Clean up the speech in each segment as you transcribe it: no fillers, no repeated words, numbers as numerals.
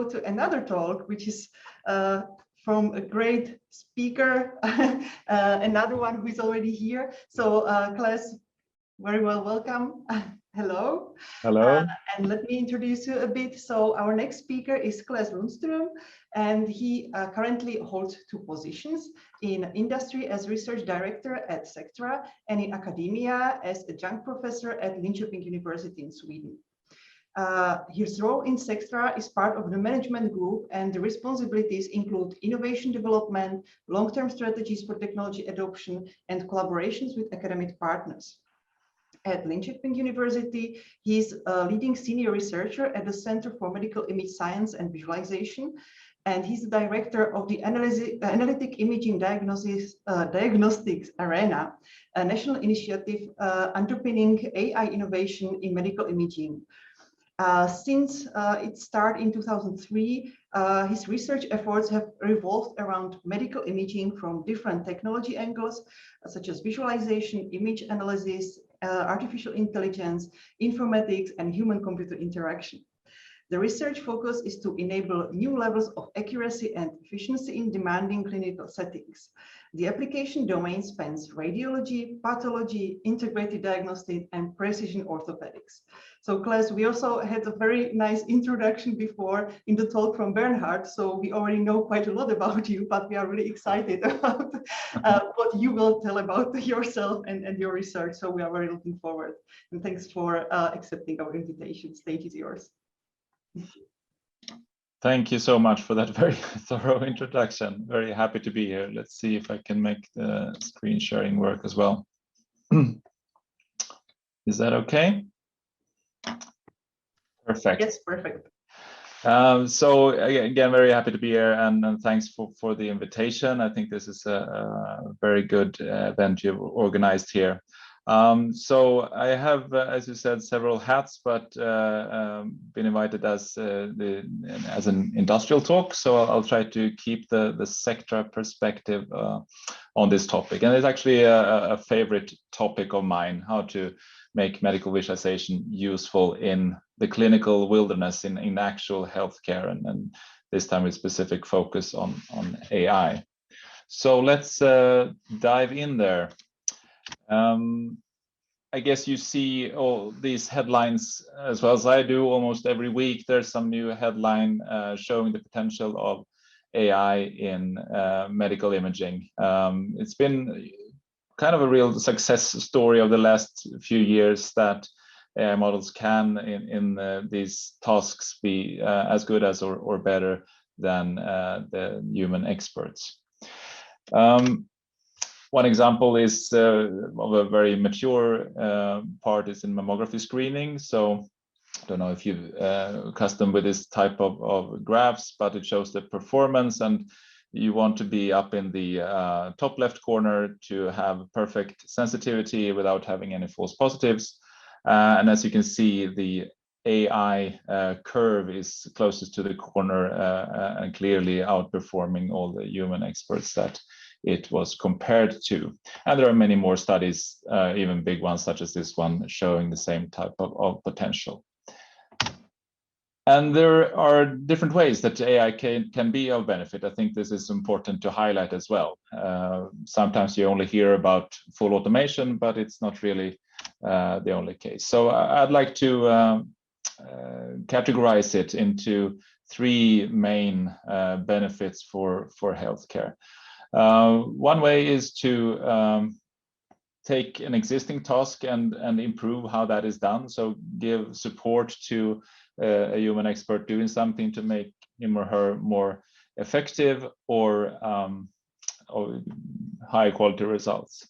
go to another talk, which is from a great speaker, another one who is already here. So Claes, very well welcome. Hello. Hello. And let me introduce you a bit. So our next speaker is Claes Lundström, and he currently holds two positions in industry as research director at Sectra and in academia as adjunct professor at Linköping University in Sweden. His role in Sectra is part of the management group, and the responsibilities include innovation development, long-term strategies for technology adoption, and collaborations with academic partners. At Linköping University, he's a leading senior researcher at the Center for Medical Image Science and Visualization, and he's the director of the Analytic Imaging Diagnostics Arena, a national initiative underpinning AI innovation in medical imaging. Since its start in 2003, his research efforts have revolved around medical imaging from different technology angles, such as visualization, image analysis, artificial intelligence, informatics, and human-computer interaction. The research focus is to enable new levels of accuracy and efficiency in demanding clinical settings. The application domain spans radiology, pathology, integrated diagnostics, and precision orthopedics. So Claes, we also had a very nice introduction before in the talk from Bernhard, so we already know quite a lot about you, but we are really excited about what you will tell about yourself and your research. So we are very looking forward. And thanks for accepting our invitation. Stage is yours. Thank you so much for that very thorough introduction. Very happy to be here. Let's see if I can make the screen sharing work as well. Is that okay? Perfect. Yes, perfect. So again, very happy to be here, and thanks for the invitation. I think this is a very good event you've organized here. So I have, as you said, several hats, but been invited as an industrial talk. So I'll try to keep the Sectra perspective on this topic. And it's actually a favorite topic of mine: how to make medical visualization useful in the clinical wilderness, in actual healthcare, and this time with specific focus on AI. So let's dive in there. I guess you see all these headlines as well as I do almost every week. There's some new headline showing the potential of AI in medical imaging. It's been kind of a real success story of the last few years that AI models can in these tasks be as good as or better than the human experts. One example is of a very mature part is in mammography screening. So I don't know if you've accustomed with this type of graphs, but it shows the performance, and you want to be up in the top left corner to have perfect sensitivity without having any false positives. And as you can see, the AI curve is closest to the corner and clearly outperforming all the human experts that it was compared to. And there are many more studies, even big ones such as this one, showing the same type of potential. And there are different ways that AI can be of benefit. I think this is important to highlight as well. Sometimes you only hear about full automation, but it's not really the only case. So I'd like to categorize it into three main benefits for healthcare. One way is to take an existing task and improve how that is done. So give support to a human expert doing something to make him or her more effective or high quality results.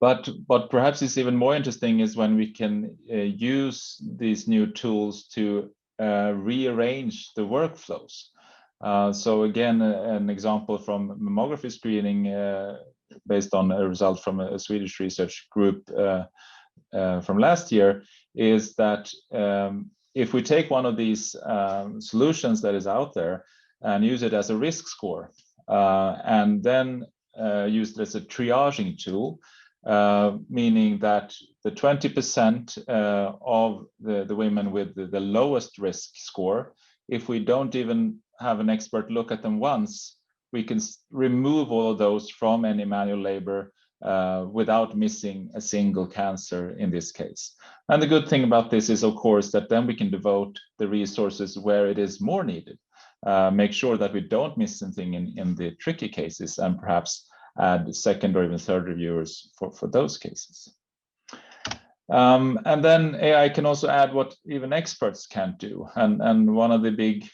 But what perhaps is even more interesting is when we can use these new tools to rearrange the workflows. So again, an example from mammography screening based on a result from a Swedish research group from last year is that if we take one of these solutions that is out there and use it as a risk score and then use it as a triaging tool, meaning that the 20% of the women with the lowest risk score if we don't even have an expert look at them once, we can remove all of those from any manual labor without missing a single cancer in this case. And the good thing about this is, of course, that then we can devote the resources where it is more needed. Make sure that we don't miss anything in the tricky cases, and perhaps add second or even third reviewers for those cases. And then AI can also add what even experts can't do. And one of the big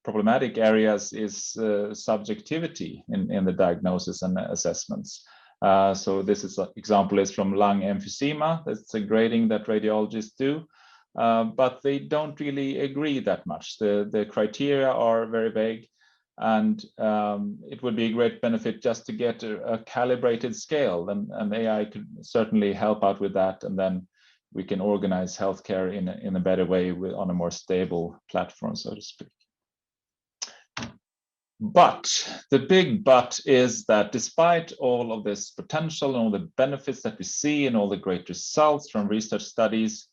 problematic areas is subjectivity in the diagnosis and assessments. So this example is from lung emphysema. That's a grading that radiologists do, but they don't really agree that much. The criteria are very vague, and it would be a great benefit just to get a calibrated scale, and AI could certainly help out with that, and then we can organize healthcare in a better way on a more stable platform, so to speak. But the big but is that despite all of this potential and all the benefits that we see and all the great results from research studies,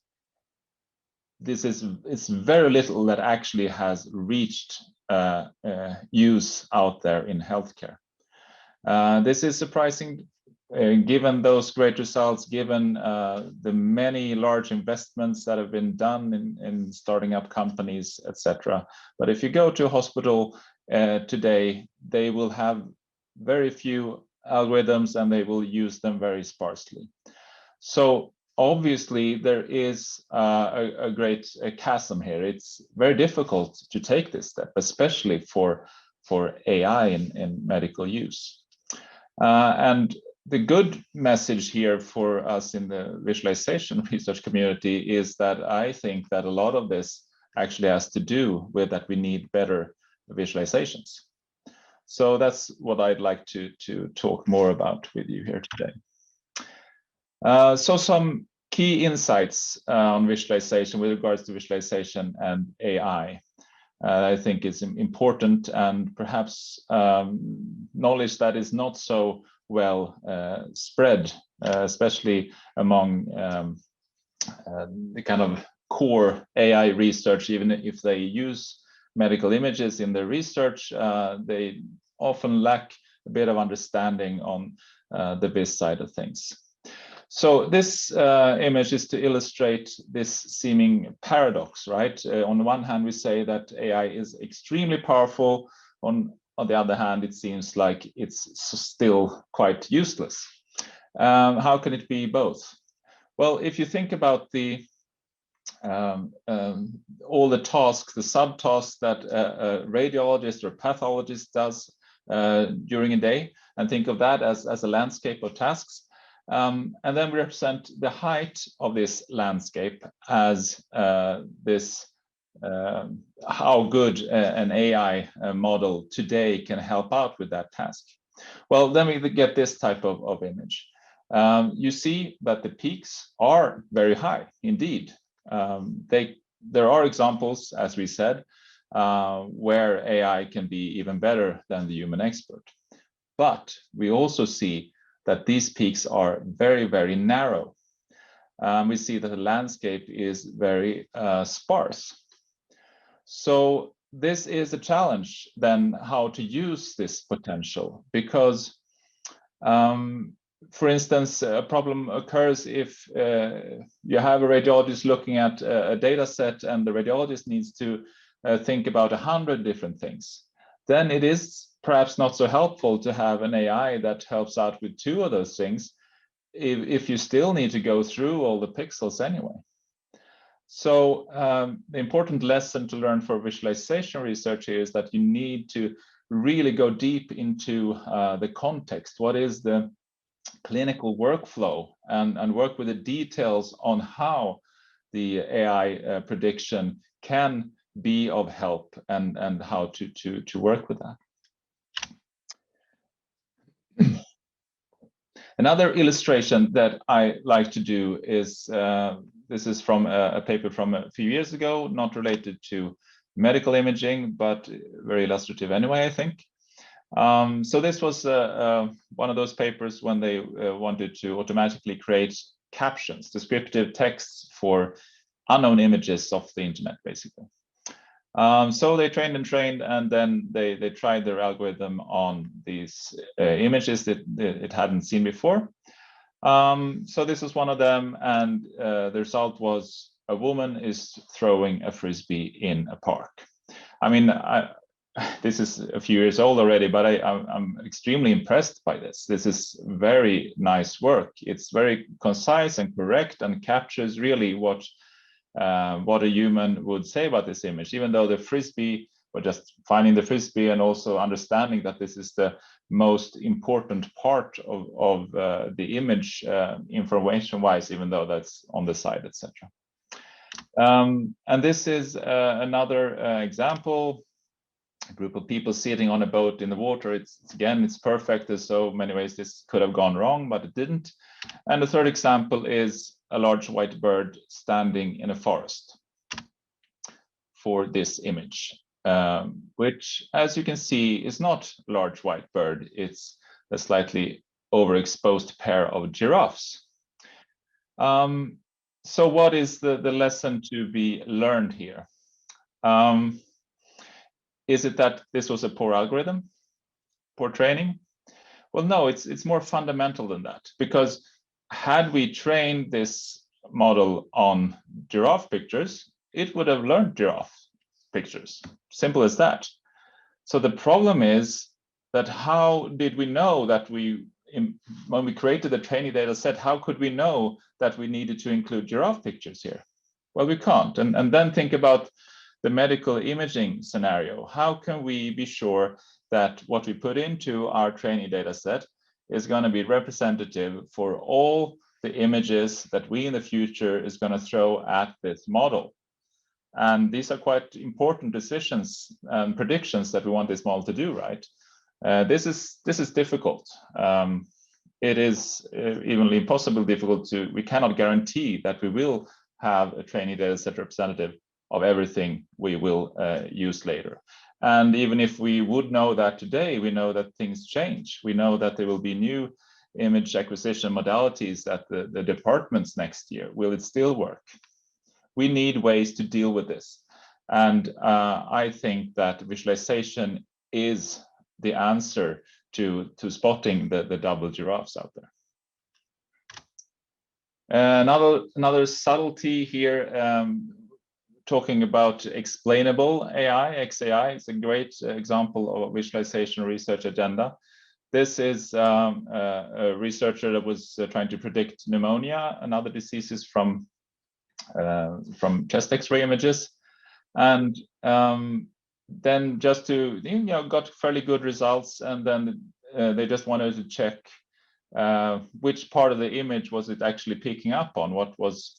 it's very little that actually has reached use out there in healthcare. This is surprising given those great results, given the many large investments that have been done in starting up companies, etc. But if you go to a hospital today, they will have very few algorithms and they will use them very sparsely. So obviously there is a great chasm here. It's very difficult to take this step, especially for AI in medical use. And the good message here for us in the visualization research community is that I think that a lot of this actually has to do with that we need better visualizations. So that's what I'd like to talk more about with you here today. So some key insights on visualization with regards to visualization and AI. I think is important, and perhaps knowledge that is not so well spread, especially among the kind of core AI research. Even if they use medical images in their research, they often lack a bit of understanding on the BIS side of things. So this image is to illustrate this seeming paradox, right? On the one hand, we say that AI is extremely powerful. On the other hand, it seems like it's still quite useless. How can it be both? Well, if you think about all the tasks, the subtasks that a radiologist or pathologist does during a day, and think of that as a landscape of tasks. And then we represent the height of this landscape as this how good an AI model today can help out with that task. Well, then we get this type of image. You see that the peaks are very high indeed. There are examples, as we said, where AI can be even better than the human expert. But we also see that these peaks are very, very narrow. We see that the landscape is very sparse. So this is a challenge then, how to use this potential, because for instance, a problem occurs if you have a radiologist looking at a data set and the radiologist needs to think about 100 different things. Then it is perhaps not so helpful to have an AI that helps out with 2 of those things if you still need to go through all the pixels anyway. So the important lesson to learn for visualization research is that you need to really go deep into the context. What is the clinical workflow, and work with the details on how the AI prediction can be of help, and how to work with that. Another illustration that I like to do is, this is from a paper from a few years ago, not related to medical imaging, but very illustrative anyway, I think. So this was one of those papers when they wanted to automatically create captions, descriptive texts for unknown images off the internet, basically. So they trained and trained, and then they tried their algorithm on these images that it hadn't seen before. So this was one of them, and the result was a woman is throwing a frisbee in a park. I mean, this is a few years old already, but I'm extremely impressed by this. This is very nice work. It's very concise and correct and captures really what a human would say about this image, even though the frisbee, or just finding the frisbee and also understanding that this is the most important part of the image information-wise, even though that's on the side, etc. And this is another example. A group of people sitting on a boat in the water. It's perfect. There's so many ways this could have gone wrong, but it didn't. And the third example is a large white bird standing in a forest for this image, which, as you can see, is not a large white bird. It's a slightly overexposed pair of giraffes. So what is the lesson to be learned here? Is it that this was a poor algorithm, poor training? Well, no, it's more fundamental than that, because had we trained this model on giraffe pictures, it would have learned giraffe pictures. Simple as that. So the problem is that how did we know that when we created the training data set, how could we know that we needed to include giraffe pictures here? Well, we can't. And then think about the medical imaging scenario. How can we be sure that what we put into our training data set is going to be representative for all the images that we in the future is going to throw at this model? And these are quite important decisions and predictions that we want this model to do, right? This is difficult. It is evenly impossible difficult we cannot guarantee that we will have a training data set representative of everything we will use later. And even if we would know that today, we know that things change. We know that there will be new image acquisition modalities at the departments next year. Will it still work? We need ways to deal with this. And I think that visualization is the answer to spotting the double giraffes out there. Another subtlety here, talking about explainable AI, XAI, is a great example of a visualization research agenda. This is a researcher that was trying to predict pneumonia and other diseases from chest X-ray images, and then just to got fairly good results, and then they just wanted to check which part of the image was it actually picking up on, what was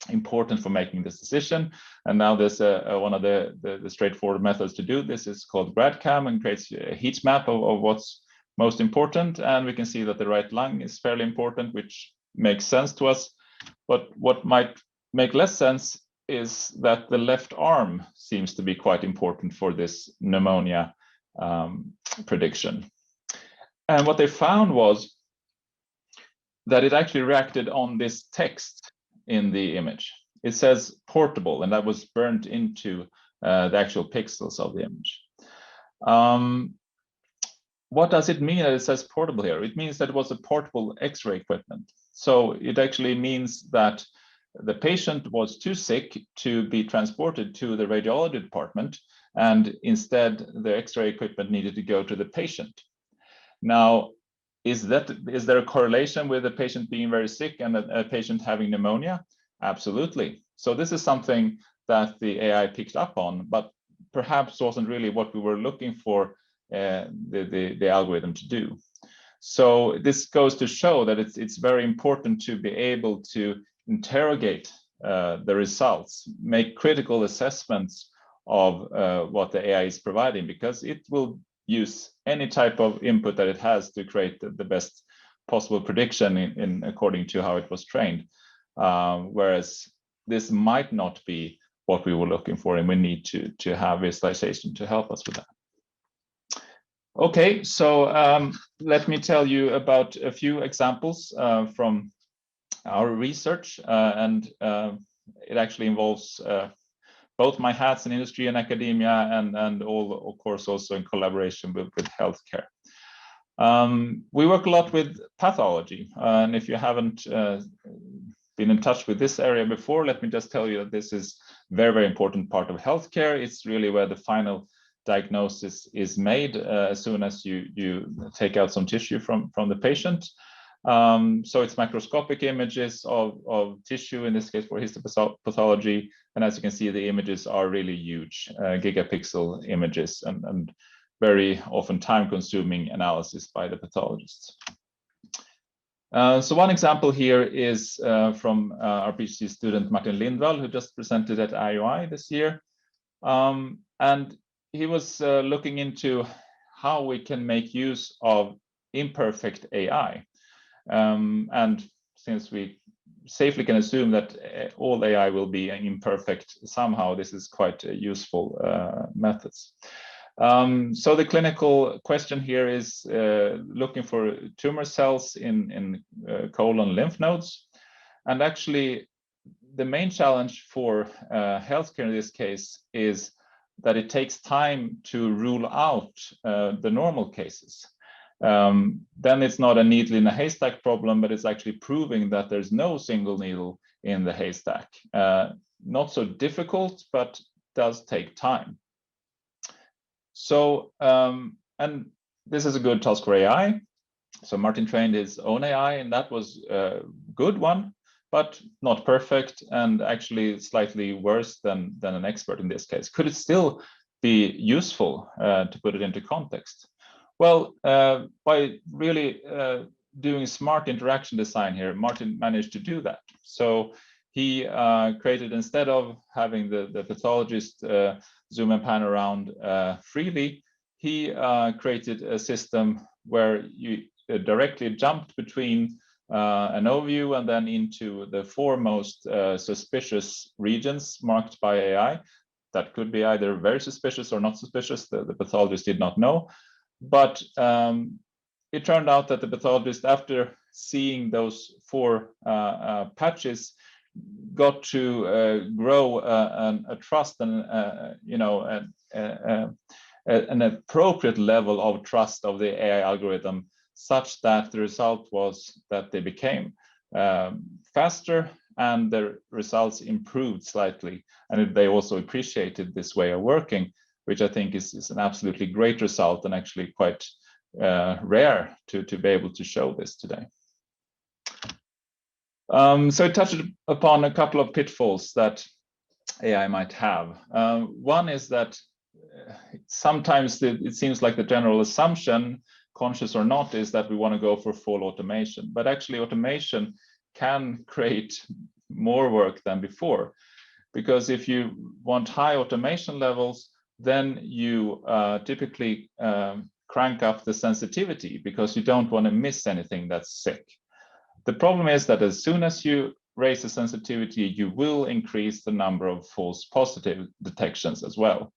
important for making this decision. And now there's one of the straightforward methods to do this is called GradCam, and creates a heat map of what's most important. And we can see that the right lung is fairly important, which makes sense to us. But what might make less sense is that the left arm seems to be quite important for this pneumonia prediction. And what they found was that it actually reacted on this text in the image. It says portable, and that was burnt into the actual pixels of the image. What does it mean that it says portable here? It means that it was a portable X-ray equipment. So it actually means that the patient was too sick to be transported to the radiology department, and instead the X-ray equipment needed to go to the patient. Now, is there a correlation with a patient being very sick and a patient having pneumonia? Absolutely. So this is something that the AI picked up on, but perhaps wasn't really what we were looking for the algorithm to do. So this goes to show that it's very important to be able to interrogate the results, make critical assessments of what the AI is providing, because it will use any type of input that it has to create the best possible prediction in according to how it was trained. Whereas this might not be what we were looking for, and we need to have visualization to help us with that. Okay, so let me tell you about a few examples from our research, and it actually involves both my hats in industry and academia, and all, of course, also in collaboration with healthcare. We work a lot with pathology, and if you haven't been in touch with this area before, let me just tell you that this is very, very important part of healthcare. It's really where the final diagnosis is made as soon as you take out some tissue from the patient. So it's microscopic images of tissue, in this case for histopathology, and as you can see, the images are really huge, gigapixel images, and very often time-consuming analysis by the pathologists. So one example here is from our PhD student Martin Lindvall, who just presented at IOI this year. And he was looking into how we can make use of imperfect AI. And since we safely can assume that all AI will be imperfect somehow, this is quite useful methods. So the clinical question here is looking for tumor cells in colon lymph nodes. And actually, the main challenge for healthcare in this case is that it takes time to rule out the normal cases. Then it's not a needle in a haystack problem, but it's actually proving that there's no single needle in the haystack. Not so difficult, but does take time. So, and this is a good task for AI. So Martin trained his own AI, and that was a good one, but not perfect, and actually slightly worse than an expert in this case. Could it still be useful to put it into context? Well, by really doing smart interaction design here, Martin managed to do that. So he created, instead of having the pathologist zoom and pan around freely, he created a system where you directly jumped between an overview and then into the four most suspicious regions marked by AI. That could be either very suspicious or not suspicious. The pathologist did not know. But it turned out that the pathologist, after seeing those four patches, got to grow a trust and an appropriate level of trust of the AI algorithm, such that the result was that they became faster and the results improved slightly. And they also appreciated this way of working, which I think is an absolutely great result, and actually quite rare to be able to show this today. So it touched upon a couple of pitfalls that AI might have. One is that sometimes it seems like the general assumption, conscious or not, is that we want to go for full automation. But actually automation can create more work than before. Because if you want high automation levels, then you typically crank up the sensitivity because you don't want to miss anything that's sick. The problem is that as soon as you raise the sensitivity, you will increase the number of false positive detections as well.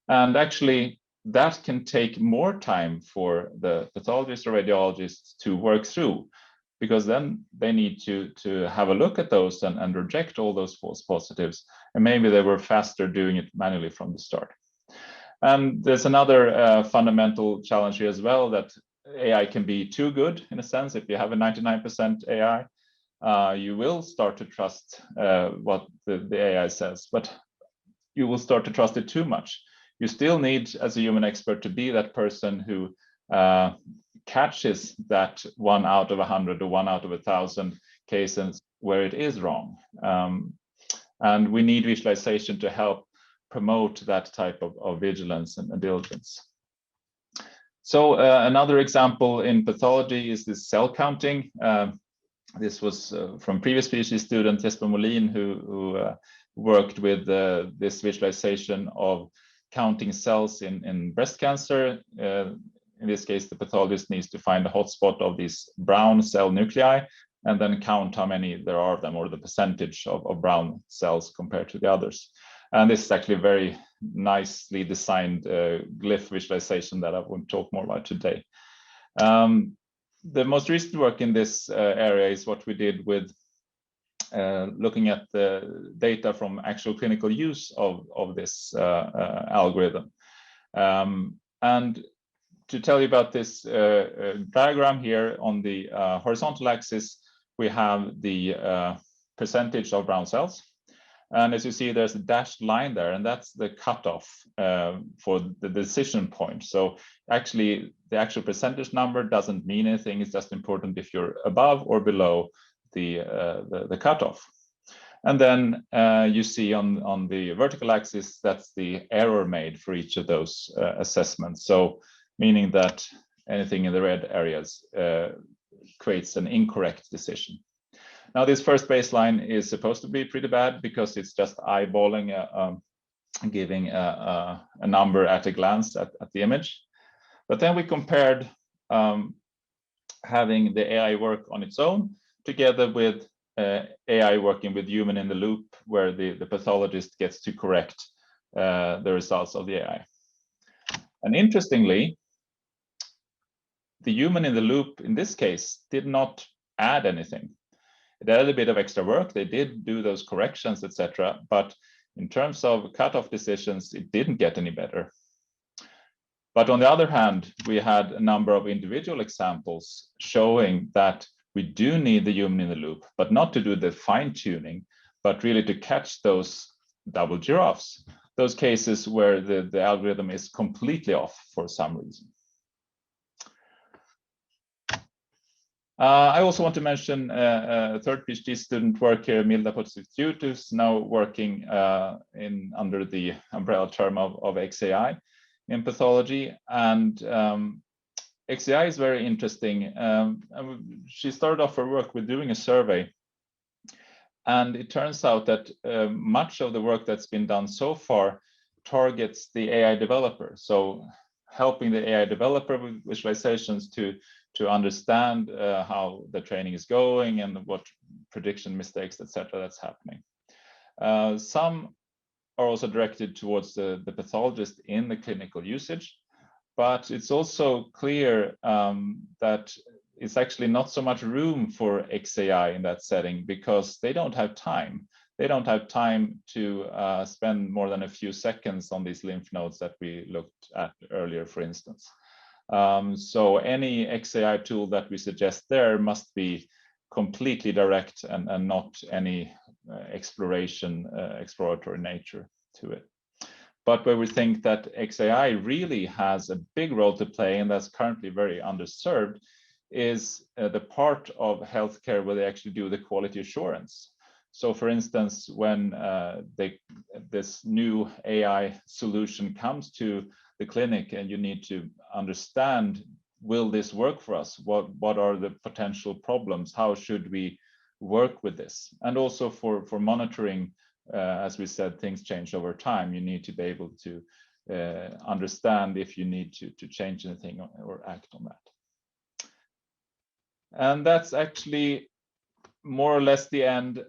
And actually, that can take more time for the pathologist or radiologist to work through, because then they need to have a look at those and reject all those false positives. And maybe they were faster doing it manually from the start. And there's another fundamental challenge here as well, that AI can be too good in a sense. If you have a 99% AI, you will start to trust what the AI says, but you will start to trust it too much. You still need, as a human expert, to be that person who catches that 1 out of 100 or 1 out of 1,000 cases where it is wrong. And we need visualization to help promote that type of vigilance and diligence. So another example in pathology is this cell counting. This was from previous PhD student Jesper Molin, who worked with this visualization of counting cells in breast cancer. In this case, the pathologist needs to find a hotspot of these brown cell nuclei and then count how many there are of them, or the percentage of brown cells compared to the others. And this is actually a very nicely designed glyph visualization that I won't talk more about today. The most recent work in this area is what we did with looking at the data from actual clinical use of this algorithm. And to tell you about this diagram here, on the horizontal axis, we have the percentage of brown cells. And as you see, there's a dashed line there, and that's the cutoff for the decision point. So actually, the actual percentage number doesn't mean anything. It's just important if you're above or below the cutoff. And then you see on the vertical axis, that's the error made for each of those assessments. So meaning that anything in the red areas creates an incorrect decision. Now, this first baseline is supposed to be pretty bad because it's just eyeballing, giving a number at a glance at the image. But then we compared having the AI work on its own together with AI working with human in the loop, where the pathologist gets to correct the results of the AI. And interestingly, the human in the loop in this case did not add anything. It added a bit of extra work. They did do those corrections, etc. But in terms of cutoff decisions, it didn't get any better. But on the other hand, we had a number of individual examples showing that we do need the human in the loop, but not to do the fine tuning, but really to catch those double giraffes, those cases where the algorithm is completely off for some reason. I also want to mention a third PhD student work here, Milda Potsututus, now working under the umbrella term of XAI in pathology. And XAI is very interesting. She started off her work with doing a survey. And it turns out that much of the work that's been done so far targets the AI developer. So helping the AI developer with visualizations to understand how the training is going and what prediction mistakes, etc., that's happening. Some are also directed towards the pathologist in the clinical usage, but it's also clear that it's actually not so much room for XAI in that setting because they don't have time. They don't have time to spend more than a few seconds on these lymph nodes that we looked at earlier, for instance. So any XAI tool that we suggest there must be completely direct and not any exploratory nature to it. But where we think that XAI really has a big role to play, and that's currently very underserved, is the part of healthcare where they actually do the quality assurance. So for instance, when this new AI solution comes to the clinic and you need to understand, will this work for us? What are the potential problems? How should we work with this? And also for monitoring, as we said, things change over time. You need to be able to understand if you need to change anything or act on that. And that's actually more or less the end.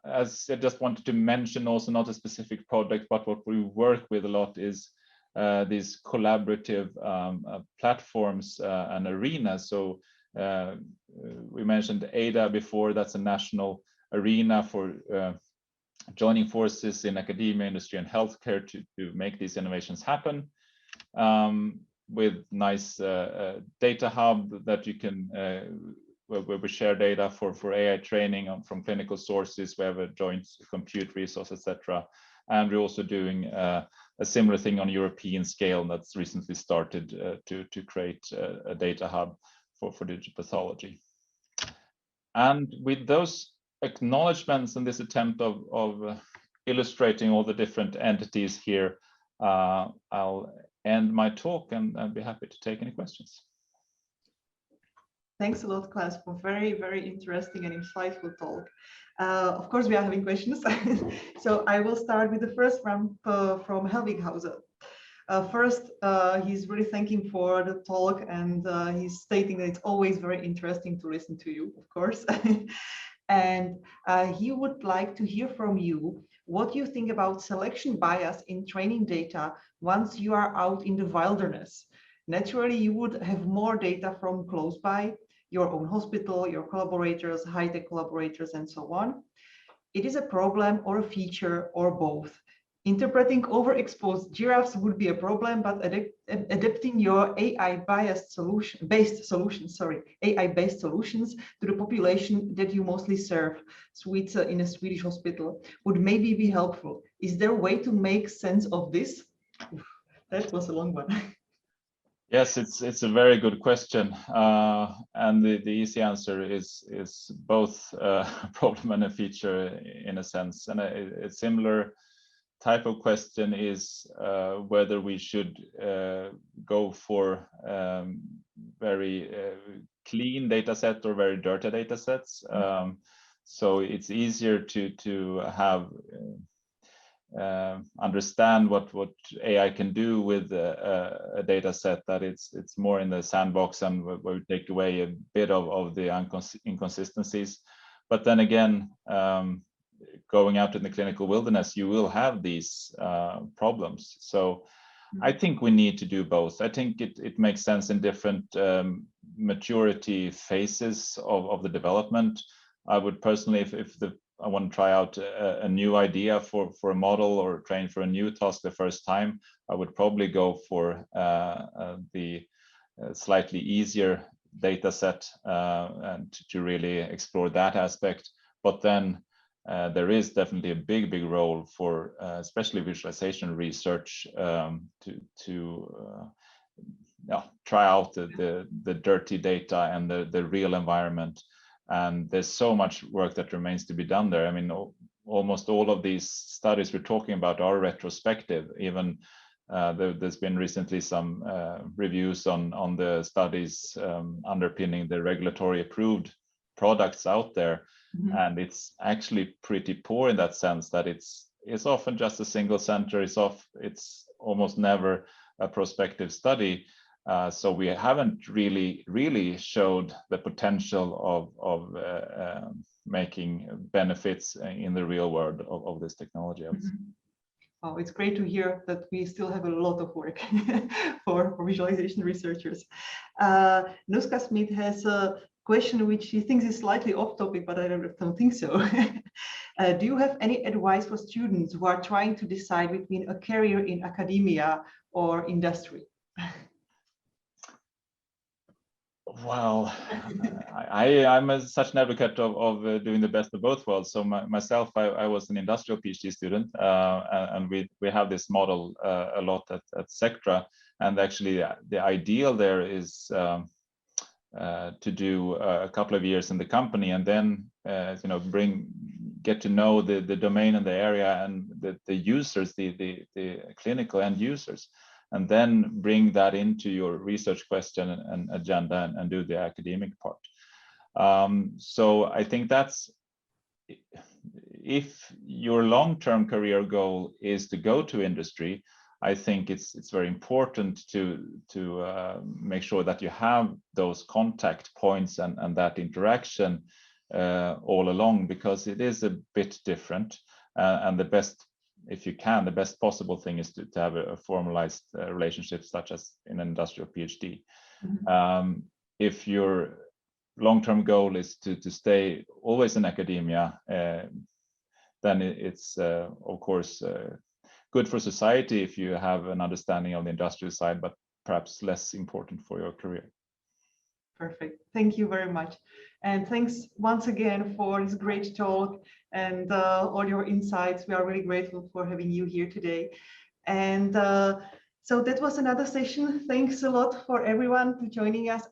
As I just wanted to mention also, not a specific project, but what we work with a lot is these collaborative platforms and arenas. So we mentioned ADA before. That's a national arena for joining forces in academia, industry, and healthcare to make these innovations happen. With nice data hub that you can where we share data for AI training from clinical sources. We have a joint compute resource, etc. And we're also doing a similar thing on a European scale that's recently started to create a data hub for digital pathology. And with those acknowledgements and this attempt of illustrating all the different entities here, I'll end my talk and be happy to take any questions. Thanks a lot, Claes, for very, very interesting and insightful talk. Of course, we are having questions. So I will start with the first one from Helvighauser. First, he's really thanking for the talk, and he's stating that it's always very interesting to listen to you, of course. And he would like to hear from you what you think about selection bias in training data once you are out in the wilderness. Naturally, you would have more data from close by. your own hospital, your collaborators, high-tech collaborators, and so on. It is a problem or a feature or both. Interpreting overexposed giraffes would be a problem, but adapting your AI-based solutions to the population that you mostly serve, in a Swedish hospital, would maybe be helpful. Is there a way to make sense of this? That was a long one. Yes, it's a very good question, and the easy answer is both a problem and a feature in a sense. And a similar type of question is whether we should go for very clean data set or very dirty data sets. So it's easier to have understand what AI can do with a data set that it's more in the sandbox and where we take away a bit of the inconsistencies. But then again, going out in the clinical wilderness, you will have these problems. So I think we need to do both. I think it makes sense in different maturity phases of the development. I would personally, if I want to try out a new idea for a model or train for a new task the first time, I would probably go for the slightly easier data set and to really explore that aspect. But then there is definitely a big role for especially visualization research to try out the dirty data and the real environment. And there's so much work that remains to be done there. I mean, almost all of these studies we're talking about are retrospective. Even there's been recently some reviews on the studies underpinning the regulatory approved products out there. And it's actually pretty poor in that sense that it's often just a single center. It's almost never a prospective study. So we haven't really showed the potential of making benefits in the real world of this technology. Oh, it's great to hear that we still have a lot of work for visualization researchers. Nuska Smith has a question which she thinks is slightly off topic, but I don't think so. Do you have any advice for students who are trying to decide between a career in academia or industry? Well, I'm such an advocate of doing the best of both worlds. So myself, I was an industrial PhD student, and we have this model a lot at Sectra. And actually, the ideal there is to do a couple of years in the company, and then get to know the domain and the area and the users, the clinical end users. And then bring that into your research question and agenda and do the academic part. So I think that's, if your long-term career goal is to go to industry, I think it's very important to make sure that you have those contact points and that interaction all along, because it is a bit different. And the best, if you can, the best possible thing is to have a formalized relationship, such as in an industrial PhD. If your long-term goal is to stay always in academia, then it's of course good for society if you have an understanding of the industrial side, but perhaps less important for your career. Perfect. Thank you very much. And thanks once again for this great talk and all your insights. We are really grateful for having you here today. And so that was another session. Thanks a lot for everyone for joining us.